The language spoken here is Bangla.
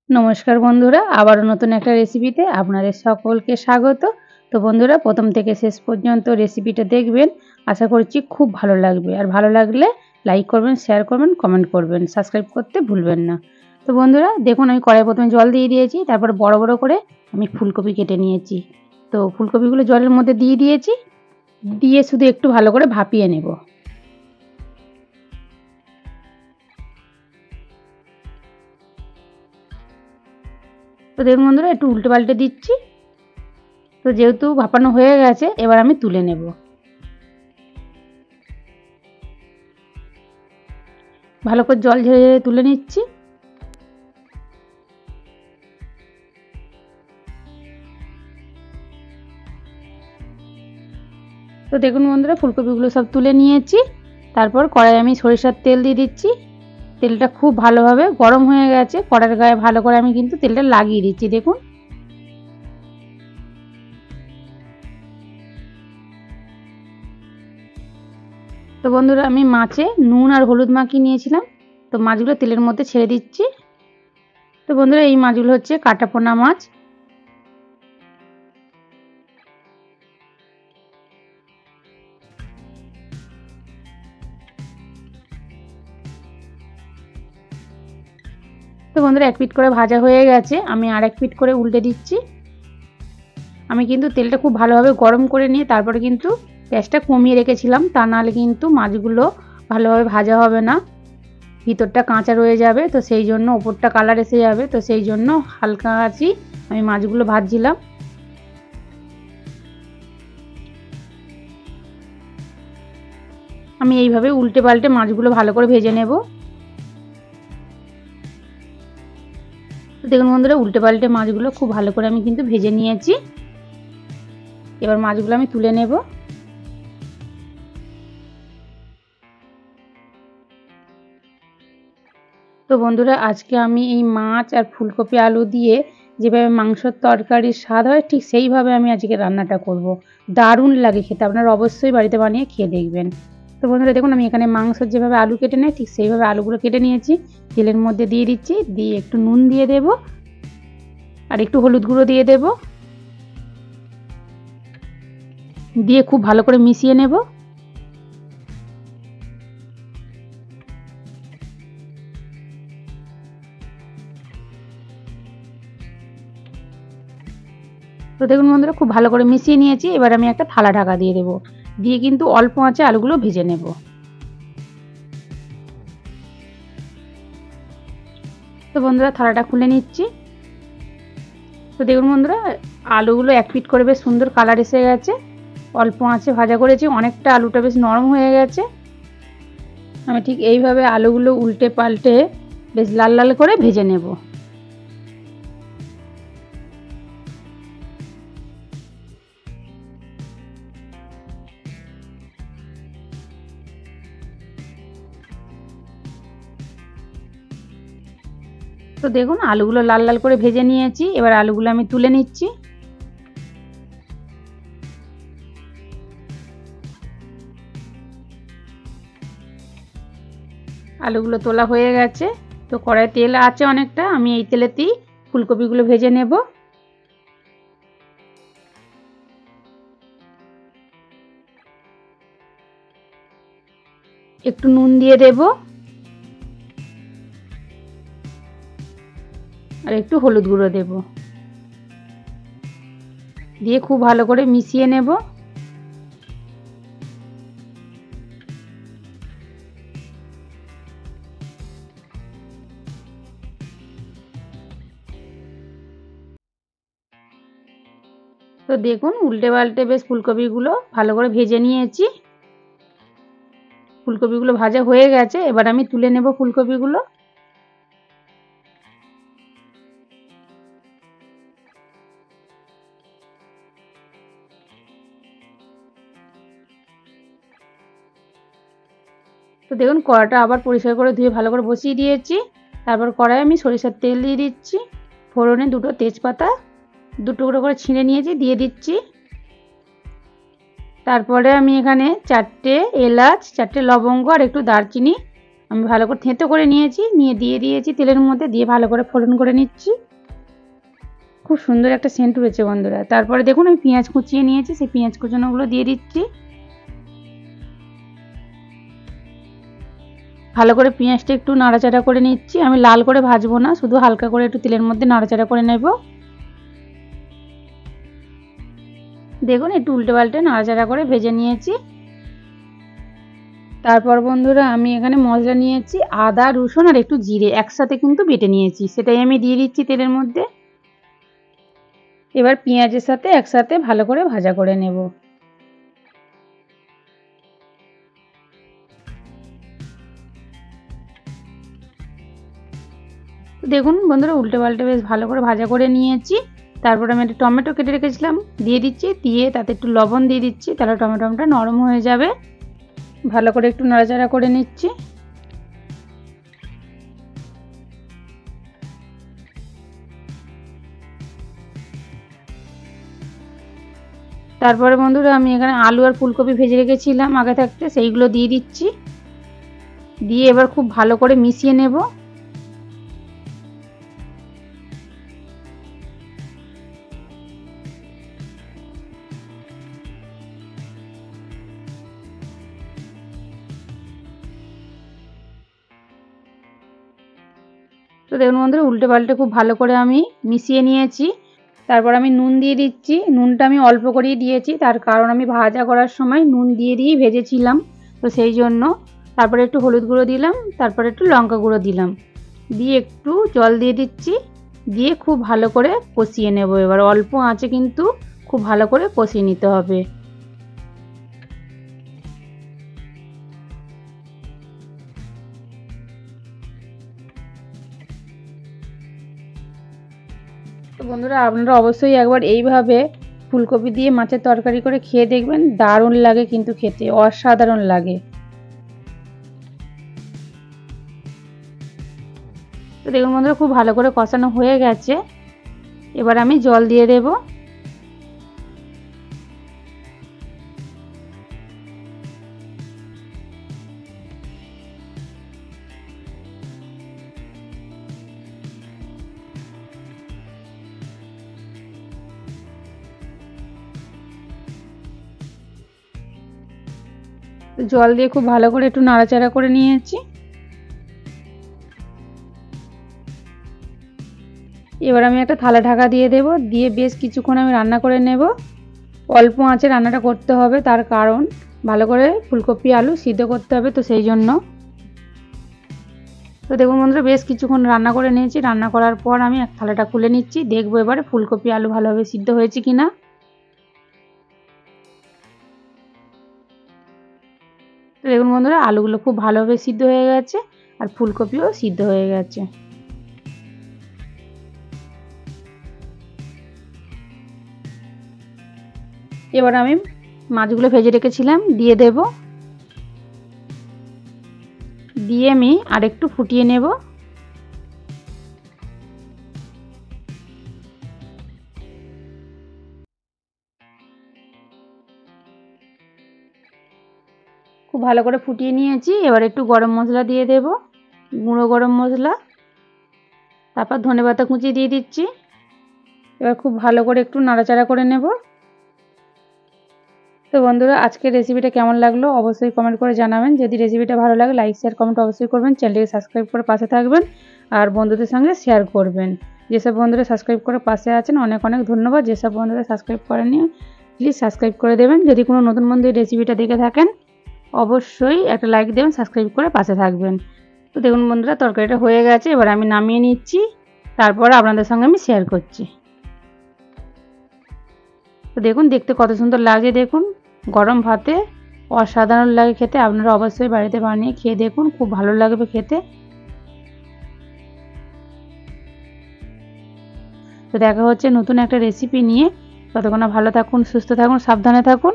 নমস্কার বন্ধুরা, আবারও নতুন একটা রেসিপিতে আপনাদের সকলকে স্বাগত। তো বন্ধুরা, প্রথম থেকে শেষ পর্যন্ত রেসিপিটা দেখবেন, আশা করছি খুব ভালো লাগবে। আর ভালো লাগলে লাইক করবেন, শেয়ার করবেন, কমেন্ট করবেন, সাবস্ক্রাইব করতে ভুলবেন না। তো বন্ধুরা দেখুন, আমি কড়াই প্রথমে জল দিয়ে দিয়েছি, তারপর বড় বড় করে আমি ফুলকপি কেটে নিয়েছি। তো ফুলকপিগুলো জলের মধ্যে দিয়ে দিয়েছি, দিয়ে শুধু একটু ভালো করে ভাপিয়ে নেব। তো দেখুন বন্ধুরা, একটু উল্টে পাল্টে দিচ্ছি। তো যেহেতু ভাপানো হয়ে গেছে, এবার আমি তুলে নেব। ভালো করে জল ঝেড়ে ঝেড়ে তুলে নিচ্ছি। তো দেখুন বন্ধুরা, ফুলকপিগুলো সব তুলে নিয়েছি। তারপর কড়াই আমি সরিষার তেল দিয়ে দিচ্ছি। তেলটা খুব ভালোভাবে গরম হয়ে গেছে, কড়াইয়ের গায়ে ভালো করে আমি কিন্তু তেলটা লাগিয়ে দিচ্ছি। দেখুন, তো বন্ধুরা আমি মাছে নুন আর হলুদ মাখিয়ে নিয়েছিলাম। তো মাছগুলো তেলের মধ্যে ছেড়ে দিচ্ছি। তো বন্ধুরা, এই মাছগুলো হচ্ছে কাটাপোনা মাছ। তো বন্ধুরা, এক পিঠ করে ভাজা হয়ে গেছে, আমি আর এক পিঠ করে উল্টে দিচ্ছি। আমি কিন্তু তেলটা খুব ভালোভাবে গরম করে নিয়ে তারপরে কিন্তু গ্যাসটা কমিয়ে রেখেছিলাম, তা নাহলে কিন্তু মাছগুলো ভালোভাবে ভাজা হবে না, ভিতরটা কাঁচা রয়ে যাবে। তো সেই জন্য ওপরটা কালার এসে যাবে। তো সেই জন্য হালকা আঁচে আমি মাছগুলো ভাজছিলাম। আমি এইভাবে উল্টে পাল্টে মাছগুলো ভালো করে ভেজে নেব। তো দেখুন বন্ধুরা, উল্টে পাল্টে মাছগুলো খুব ভালো করে আমি কিন্তু ভেজে নিয়েছি। এবার মাছগুলো আমি তুলে নেব। তো বন্ধুরা, আজকে আমি এই মাছ আর ফুলকপি আলু দিয়ে যেভাবে মাংসর তরকারির স্বাদ হয়, ঠিক সেইভাবে আমি আজকে রান্নাটা করব। দারুণ লাগে খেতে, আপনারা অবশ্যই বাড়িতে বানিয়ে খেয়ে দেখবেন। তো বন্ধুরা দেখুন, আমি এখানে মাংসর যেভাবে আলু কেটে নেয় ঠিক সেইভাবে আলুগুলো কেটে নিয়েছি। তেলের মধ্যে দিয়ে দিচ্ছি, দিয়ে একটু নুন দিয়ে দেব আর একটু হলুদ গুঁড়ো দিয়ে দেব, দিয়ে খুব ভালো করে মিশিয়ে নেব। তো দেখুন বন্ধুরা, খুব ভালো করে মিশিয়ে নিয়েছি। এবার আমি একটা থালা ঢাকা দিয়ে দেবো, দিয়ে কিন্তু অল্প আঁচে আলুগুলো ভেজে নেব। তো বন্ধুরা, থালাটা খুলে নিচ্ছি। তো দেখুন বন্ধুরা, আলুগুলো এক পিঠ করে বেশ সুন্দর কালার এসে গেছে। অল্প আঁচে ভাজা করেছি, অনেকটা আলুটা বেশ নরম হয়ে গেছে। আমি ঠিক এইভাবে আলুগুলো উল্টে পাল্টে বেশ লাল লাল করে ভেজে নেব। তো দেখুন, আলুগুলো লাল লাল করে ভেজে নিয়েছি। এবার আলুগুলো আমি তুলে নিচ্ছি। আলুগুলো তোলা হয়ে গেছে। তো কড়াইয়ে তেল আছে অনেকটা, আমি এই তেলেতেই ফুলকপিগুলো ভেজে নেব। একটু নুন দিয়ে দেব আর একটু হলুদ গুঁড়ো দেব, দিয়ে খুব ভালো করে মিশিয়ে নেব। তো দেখুন, উল্টে পাল্টে বেশ ফুলকপিগুলো ভালো করে ভেজে নিয়েছি। ফুলকপিগুলো ভাজা হয়ে গেছে, এবার আমি তুলে নেব ফুলকপিগুলো। তো দেখুন, কড়াটা আবার পরিষ্কার করে ধুয়ে ভালো করে বসিয়ে দিয়েছি। তারপর কড়াই আমি সরিষার তেল দিয়ে দিচ্ছি। ফোড়নে দুটো তেজপাতা দু টুকরো করে ছিঁড়ে নিয়েছি, দিয়ে দিচ্ছি। তারপরে আমি এখানে 4টে এলাচ, 4টে লবঙ্গ আর একটু দারচিনি আমি ভালো করে থেঁতো করে নিয়েছি, নিয়ে দিয়ে দিয়েছি তেলের মধ্যে, দিয়ে ভালো করে ফোড়ন করে নিচ্ছি। খুব সুন্দর একটা সেন্ট উঠেছে বন্ধুরা। তারপরে দেখুন আমি পেঁয়াজ কুচিয়ে নিয়েছি, সেই পেঁয়াজ কুচানোগুলো দিয়ে দিচ্ছি। ভালো করে পেঁয়াজটা একটু নাড়াচাড়া করে নিচ্ছি। আমি লাল করে ভাজবো না, শুধু হালকা করে একটু তেলের মধ্যে নাড়াচাড়া করে নেব। দেখুন একটু উল্টে পাল্টে নাড়াচাড়া করে ভেজে নিয়েছি। তারপর বন্ধুরা আমি এখানে মশলা নিয়েছি আদা, রসুন আর একটু জিরে একসাথে কিন্তু বেটে নিয়েছি, সেটাই আমি দিয়ে দিচ্ছি তেলের মধ্যে। এবার পেঁয়াজের সাথে একসাথে ভালো করে ভাজা করে নেব। দেখুন বন্ধুরা উল্টে পাল্টে বেশ ভালো করে ভাজা করে নিয়েছি। তারপর আমি একটা টমেটো কেটে রেখেছিলাম দিয়ে দিচ্ছি, দিয়ে তাতে একটু লবণ দিয়ে দিচ্ছি, তাহলে টমেটোটা নরম হয়ে যাবে। ভালো করে একটু নাড়াচাড়া করে নিচ্ছি। তারপরে বন্ধুরা আমি এখানে আলু আর ফুলকপি ভেজে রেখেছিলাম আগে থাকতে, সেইগুলো দিয়ে দিচ্ছি। দিয়ে এবার খুব ভালো করে মিশিয়ে নেব। তো দেখুন বন্ধুরা উল্টে পাল্টে খুব ভালো করে আমি মিশিয়ে নিয়েছি। তারপর আমি নুন দিয়ে দিচ্ছি। নুনটা আমি অল্প করেই দিয়েছি, তার কারণ আমি ভাজা করার সময় নুন দিয়ে দিয়েই ভেজেছিলাম, তো সেই জন্য। তারপরে একটু হলুদ গুঁড়ো দিলাম, তারপরে একটু লঙ্কা গুঁড়ো দিলাম, দিয়ে একটু জল দিয়ে দিচ্ছি। দিয়ে খুব ভালো করে কষিয়ে নেব। এবার অল্প আঁচে কিন্তু খুব ভালো করে কষিয়ে নিতে হবে। তো বন্ধুরা আপনারা অবশ্যই একবার এইভাবে ফুলকপি দিয়ে মাছের তরকারি করে খেয়ে দেখবেন, দারুণ লাগে কিন্তু খেতে, অসাধারণ লাগে। তো দেখুন বন্ধুরা খুব ভালো করে কষানো হয়ে গেছে। এবার আমি জল দিয়ে দেব। জল দিয়ে খুব ভালো করে একটু নাড়াচাড়া করে নিয়েছি। এবার আমি একটা থালা ঢাকা দিয়ে দেব, দিয়ে বেশ কিছুক্ষণ আমি রান্না করে নেব। অল্প আঁচে রান্নাটা করতে হবে, তার কারণ ভালো করে ফুলকপি আলু সিদ্ধ করতে হবে, তো সেই জন্য। তো দেখুন বন্ধুরা বেশ কিছুক্ষণ রান্না করে নিয়েছি। রান্না করার পর আমি এক থালাটা খুলে নিচ্ছি, দেখবো এবারে ফুলকপি আলু ভালোভাবে সিদ্ধ হয়েছে কিনা। তো দেখুন বন্ধুরা আলুগুলো খুব ভালোভাবে সিদ্ধ হয়ে গেছে, আর ফুলকপিও সিদ্ধ হয়ে গেছে। এবার আমি মাছগুলো ভেজে রেখেছিলাম দিয়ে দেব, দিয়ে আমি আরেকটু ফুটিয়ে নেব। খুব ভালো করে ফুটিয়ে নিয়েছি। এবার একটু গরম মশলা দিয়ে দেব, গুঁড়ো গরম মশলা, তারপর ধনেপাতা কুচি দিয়ে দিচ্ছি। এবার খুব ভালো করে একটু নাড়াচাড়া করে নেব। তো বন্ধুরা আজকের রেসিপিটা কেমন লাগলো অবশ্যই কমেন্ট করে জানাবেন। যদি রেসিপিটা ভালো লাগে লাইক শেয়ার কমেন্ট অবশ্যই করবেন। চ্যানেলটিকে সাবস্ক্রাইব করে পাশে থাকবেন, আর বন্ধুদের সঙ্গে শেয়ার করবেন। যেসব বন্ধুরা সাবস্ক্রাইব করে পাশে আছেন অনেক অনেক ধন্যবাদ। যেসব বন্ধুরা সাবস্ক্রাইব করেননি প্লিজ সাবস্ক্রাইব করে দেবেন। যদি কোনো নতুন বন্ধু এই রেসিপিটা দেখে থাকেন অবশ্যই একটা লাইক দেবেন, সাবস্ক্রাইব করে পাশে থাকবেন। তো দেখুন বন্ধুরা তরকারিটা হয়ে গেছে, এবার আমি নামিয়ে নিচ্ছি, তারপর আপনাদের সঙ্গে আমি শেয়ার করছি। তো দেখুন দেখতে কত সুন্দর লাগছে, দেখুন গরম ভাতে অসাধারণ লাগে খেতে। আপনারা অবশ্যই বাড়িতে বানিয়ে খেয়ে দেখুন, খুব ভালো লাগবে খেতে। তো দেখা হচ্ছে নতুন একটা রেসিপি নিয়ে। ততক্ষণ ভালো থাকুন, সুস্থ থাকুন, সাবধানে থাকুন।